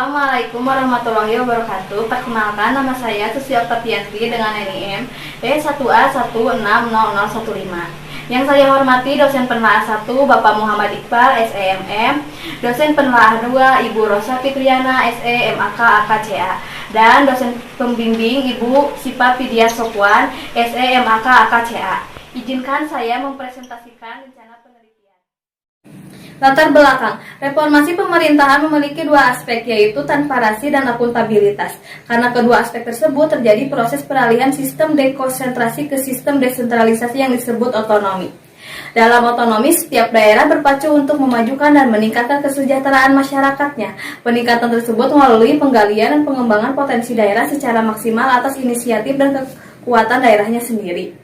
Assalamualaikum warahmatullahi wabarakatuh. Perkenalkan, nama saya Susi Oktavianti dengan NIM E1A1600015. Yang saya hormati dosen penelaah 1 Bapak Muhammad Iqbal SEMM, dosen penelaah 2 Ibu Rosa Fitriana SE MAK AKCA, dan dosen pembimbing Ibu Sipa Vidya Sopwan SE MAK AKCA. Izinkan saya mempresentasikan rencana penelitian. Latar belakang, reformasi pemerintahan memiliki dua aspek, yaitu transparansi dan akuntabilitas. Karena kedua aspek tersebut terjadi proses peralihan sistem dekonsentrasi ke sistem desentralisasi yang disebut otonomi. Dalam otonomi, setiap daerah berpacu untuk memajukan dan meningkatkan kesejahteraan masyarakatnya. Peningkatan tersebut melalui penggalian dan pengembangan potensi daerah secara maksimal atas inisiatif dan kekuatan daerahnya sendiri.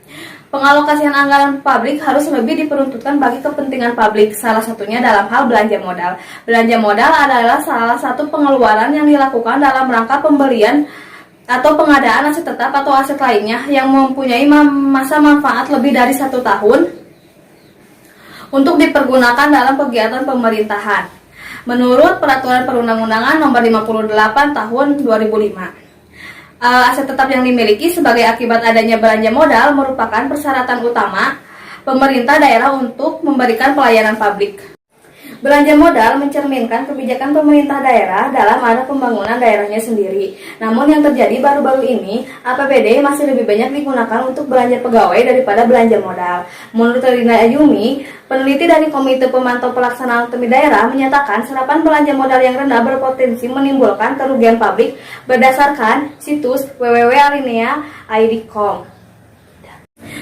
Pengalokasian anggaran publik harus lebih diperuntukkan bagi kepentingan publik, salah satunya dalam hal belanja modal. Belanja modal adalah salah satu pengeluaran yang dilakukan dalam rangka pembelian atau pengadaan aset tetap atau aset lainnya yang mempunyai masa manfaat lebih dari 1 tahun untuk dipergunakan dalam kegiatan pemerintahan. Menurut Peraturan Perundang-undangan Nomor 58 Tahun 2005. Aset tetap yang dimiliki sebagai akibat adanya belanja modal merupakan persyaratan utama pemerintah daerah untuk memberikan pelayanan publik. Belanja modal mencerminkan kebijakan pemerintah daerah dalam arah pembangunan daerahnya sendiri. Namun yang terjadi baru-baru ini, APBD masih lebih banyak digunakan untuk belanja pegawai daripada belanja modal. Menurut Rina Ayumi, peneliti dari Komite Pemantau Pelaksanaan Otonomi Daerah, menyatakan serapan belanja modal yang rendah berpotensi menimbulkan kerugian publik berdasarkan situs www.alinea.id.com.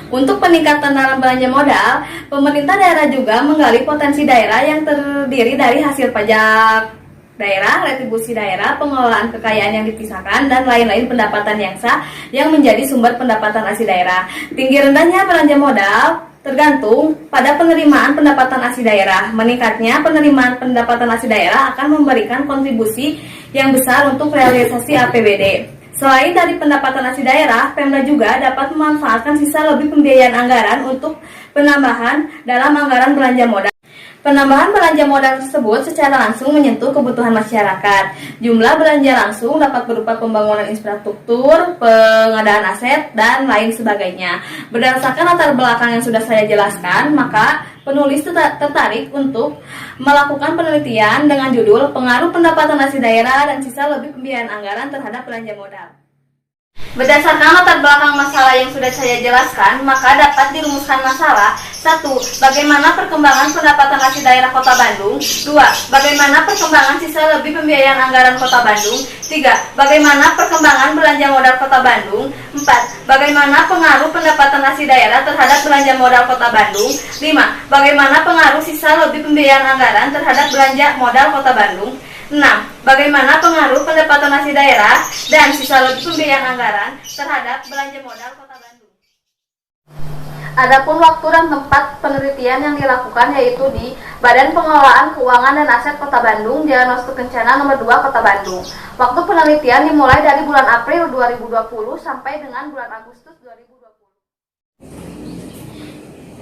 Untuk peningkatan dalam belanja modal, pemerintah daerah juga menggali potensi daerah yang terdiri dari hasil pajak daerah, retribusi daerah, pengelolaan kekayaan yang dipisahkan, dan lain-lain pendapatan yang sah yang menjadi sumber pendapatan asli daerah. Tinggi rendahnya belanja modal tergantung pada penerimaan pendapatan asli daerah. Meningkatnya penerimaan pendapatan asli daerah akan memberikan kontribusi yang besar untuk realisasi APBD. Selain dari pendapatan asli daerah, Pemda juga dapat memanfaatkan sisa lebih pembiayaan anggaran untuk penambahan dalam anggaran belanja modal. Penambahan belanja modal tersebut secara langsung menyentuh kebutuhan masyarakat. Jumlah belanja langsung dapat berupa pembangunan infrastruktur, pengadaan aset, dan lain sebagainya. Berdasarkan latar belakang yang sudah saya jelaskan, maka penulis tertarik untuk melakukan penelitian dengan judul Pengaruh Pendapatan Asli Daerah dan Sisa Lebih Pembiayaan Anggaran Terhadap Belanja Modal. Berdasarkan latar belakang masalah yang sudah saya jelaskan, maka dapat dirumuskan masalah. 1. Bagaimana perkembangan pendapatan asli daerah Kota Bandung? 2. Bagaimana perkembangan sisa lebih pembiayaan anggaran Kota Bandung? 3. Bagaimana perkembangan belanja modal Kota Bandung? 4. Bagaimana pengaruh pendapatan asli daerah terhadap belanja modal Kota Bandung? 5. Bagaimana pengaruh sisa lebih pembiayaan anggaran terhadap belanja modal Kota Bandung? 6. Bagaimana pengaruh pendapatan asli daerah dan sisa lebih pembiayaan anggaran terhadap belanja modal Kota Bandung. Adapun waktu dan tempat penelitian yang dilakukan yaitu di Badan Pengelolaan Keuangan dan Aset Kota Bandung, Jalan Wastu Kencana Nomor 2 Kota Bandung. Waktu penelitian dimulai dari bulan April 2020 sampai dengan bulan Agustus 2020.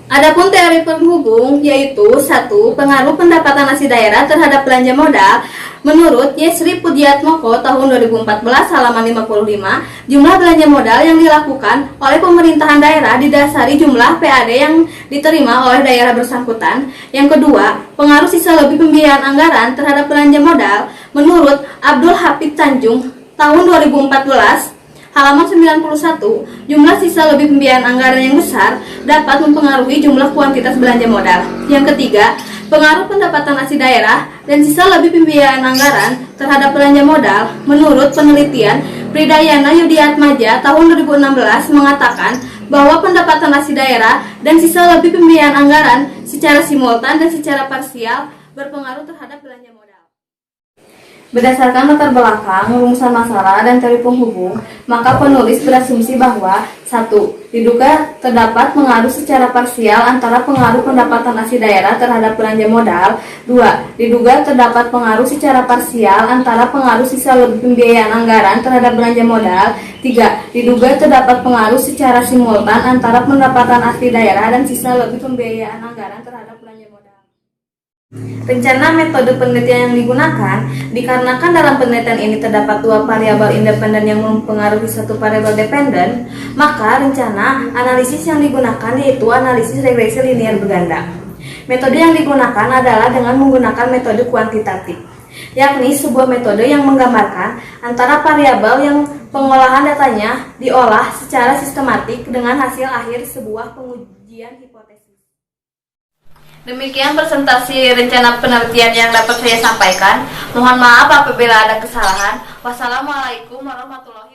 Adapun teori penghubung yaitu 1. Pengaruh pendapatan asli daerah terhadap belanja modal. Menurut Yesri Pujiatmoko tahun 2014 halaman 55, jumlah belanja modal yang dilakukan oleh pemerintahan daerah didasari jumlah PAD yang diterima oleh daerah bersangkutan. Yang kedua, pengaruh sisa lebih pembiayaan anggaran terhadap belanja modal. Menurut Abdul Hafid Tanjung tahun 2014 halaman 91, jumlah sisa lebih pembiayaan anggaran yang besar dapat mempengaruhi jumlah kuantitas belanja modal. Yang ketiga, pengaruh pendapatan asli daerah dan sisa lebih pembiayaan anggaran terhadap belanja modal. Menurut penelitian Pridayana Yudiatmaja tahun 2016 mengatakan bahwa pendapatan asli daerah dan sisa lebih pembiayaan anggaran secara simultan dan secara parsial berpengaruh terhadap belanja modal. Berdasarkan latar belakang, rumusan masalah, dan teori penghubung, maka penulis berasumsi bahwa 1. Diduga terdapat pengaruh secara parsial antara pengaruh pendapatan asli daerah terhadap belanja modal. 2. Diduga terdapat pengaruh secara parsial antara pengaruh sisa lebih pembiayaan anggaran terhadap belanja modal. 3. Diduga terdapat pengaruh secara simultan antara pendapatan asli daerah dan sisa lebih pembiayaan anggaran terhadap belanja modal. Rencana metode penelitian yang digunakan dikarenakan dalam penelitian ini terdapat dua variabel independen yang mempengaruhi satu variabel dependen, maka rencana analisis yang digunakan yaitu analisis regresi linear berganda. Metode yang digunakan adalah dengan menggunakan metode kuantitatif, yakni sebuah metode yang menggambarkan antara variabel yang pengolahan datanya diolah secara sistematik dengan hasil akhir sebuah pengujian hipotesis. Demikian presentasi rencana penelitian yang dapat saya sampaikan. Mohon maaf apabila ada kesalahan. Wassalamualaikum warahmatullahi wabarakatuh.